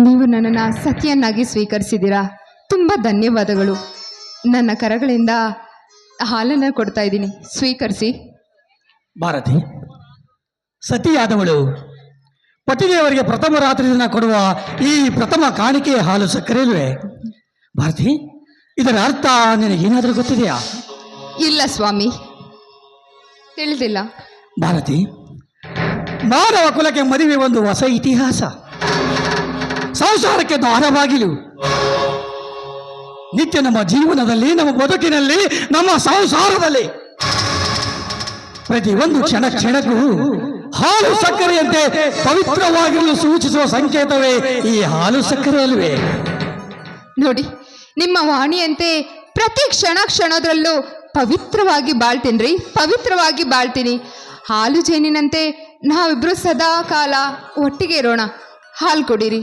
ನೀವು ನನ್ನನ್ನು ಸತಿಯನ್ನಾಗಿ ಸ್ವೀಕರಿಸಿದ್ದೀರಾ. ತುಂಬ ಧನ್ಯವಾದಗಳು. ನನ್ನ ಕರಗಳಿಂದ ಹಾಲನ್ನು ಕೊಡ್ತಾ ಇದ್ದೀನಿ, ಸ್ವೀಕರಿಸಿ. ಭಾರತಿ, ಸತಿಯಾದವಳು ಪತಿದೇವರಿಗೆ ಪ್ರಥಮ ರಾತ್ರಿ ದಿನ ಕೊಡುವ ಈ ಪ್ರಥಮ ಕಾಣಿಕೆ ಹಾಲು ಸಕ್ಕರೆ ಇಲ್ವೇ? ಭಾರತಿ, ಇದರ ಅರ್ಥ ನಿನಗೇನಾದರೂ ಗೊತ್ತಿದೆಯಾ? ಇಲ್ಲ ಸ್ವಾಮಿ, ತಿಳಿದಿಲ್ಲ. ಭಾರತಿ, ಮಾನವ ಕುಲಕ್ಕೆ ಮದುವೆ ಒಂದು ಹೊಸ ಇತಿಹಾಸ, ಸಂಸಾರಕ್ಕೆ ದ್ವಾರವಾಗಿಲು. ನಿತ್ಯ ನಮ್ಮ ಜೀವನದಲ್ಲಿ, ನಮ್ಮ ಬದುಕಿನಲ್ಲಿ, ನಮ್ಮ ಸಂಸಾರದಲ್ಲಿ ಪ್ರತಿ ಒಂದು ಕ್ಷಣಕ್ಕೂ ಹಾಲು ಸಕ್ಕರೆಯಂತೆ ಪವಿತ್ರವಾಗಿರಲು ಸೂಚಿಸುವ ಸಂಕೇತವೇ ಈ ಹಾಲು ಸಕ್ಕರೆ ಅಲ್ವೇ? ನೋಡಿ, ನಿಮ್ಮ ವಾಣಿಯಂತೆ ಪ್ರತಿ ಕ್ಷಣದಲ್ಲೂ ಪವಿತ್ರವಾಗಿ ಬಾಳ್ತೀನಿ, ಪವಿತ್ರವಾಗಿ ಬಾಳ್ತೀನಿ. ಹಾಲು ಜೇನಿನಂತೆ ನಾವಿಬ್ರು ಸದಾ ಕಾಲ ಒಟ್ಟಿಗೆ ಇರೋಣ. ಹಾಲು ಕೊಡಿರಿ.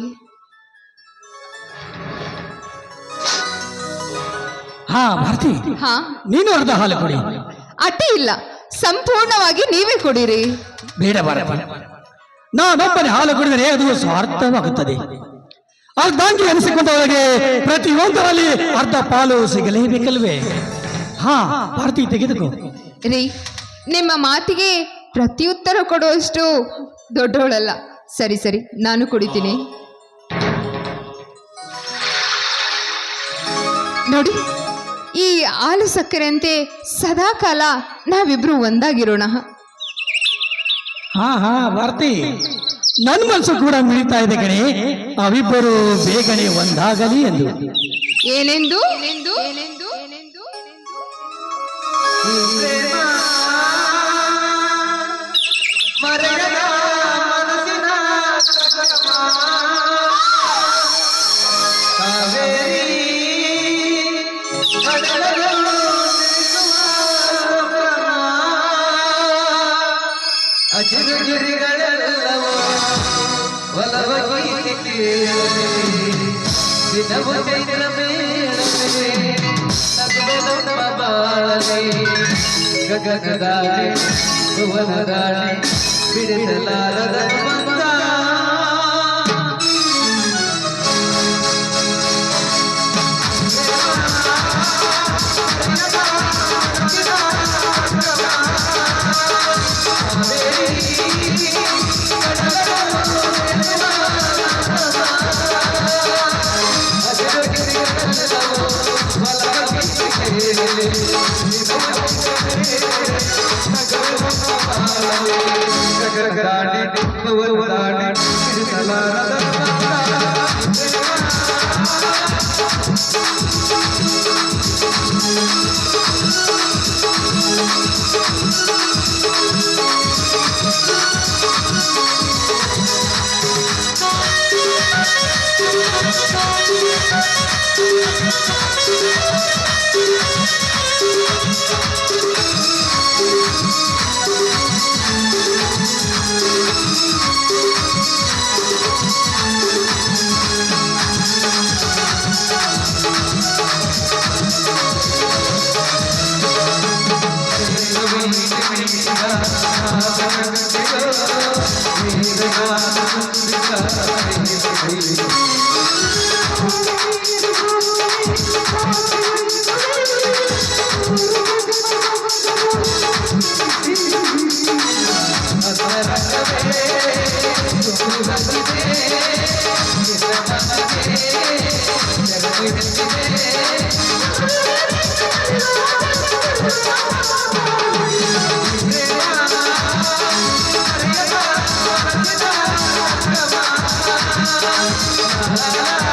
ಹಾ ಭಾರತಿ, ಹಾ, ನೀನು ಅರ್ಧ ಹಾಲು ಕೊಡಿ. ಅಡ್ಡಿ ಇಲ್ಲ, ಸಂಪೂರ್ಣವಾಗಿ ನೀವೇ ಕೊಡಿರಿ. ಬೇಡ ಭಾರತಿ, ನಾನೊಬ್ಬನೇ ಹಾಲು ಕುಡಿದರೆ ಅದು ಸ್ವಾರ್ಥವಾಗುತ್ತದೆ. ಅರ್ಧಾಂಗಿ ಅನಿಸಿಕೊಂಡವರಿಗೆ ಪ್ರತಿಯೊಂದರಲ್ಲಿ ಅರ್ಧ ಪಾಲು ಸಿಗಲೇಬೇಕಲ್ವೇ? ಹಾ ಭಾರತಿ, ತೆಗೆದುಕೋ. ರೀ, ನಿಮ್ಮ ಮಾತಿಗೆ ಪ್ರತ್ಯುತ್ತರ ಕೊಡುವಷ್ಟು ದೊಡ್ಡವಳಲ್ಲ. ಸರಿ ಸರಿ, ನಾನು ಕುಡಿತೀನಿ. ನೋಡಿ, ಈ ಹಾಲು ಸಕ್ಕರೆಯಂತೆ ಸದಾ ಕಾಲ ನಾವಿಬ್ರು ಒಂದಾಗಿರೋಣ. ಹಾ ಹಾ ಭಾರತಿ, ನನ್ನ ಮನಸ್ಸು ಕೂಡ ಮಿಡಿತಾ ಇದೆ ಕಣೆ, ಅವಿಬ್ಬರು ಬೇಗನೆ ಒಂದಾಗಲಿ ಎಂದು. ಏನೆಂದು? ಅಚಿರುಗಿರಿಗಳೆಲ್ಲವೋ ಒಲವಾಗಿ ದಿನವು ಚೈತ್ರ ಮೇಳವೇ ನಗುವ ಬಾಳೆ ಗಗನದಾಳೆ ಭುವನದಾಳೆ ಬಿಡಿಸಲಾರದ ಬಂದ la la la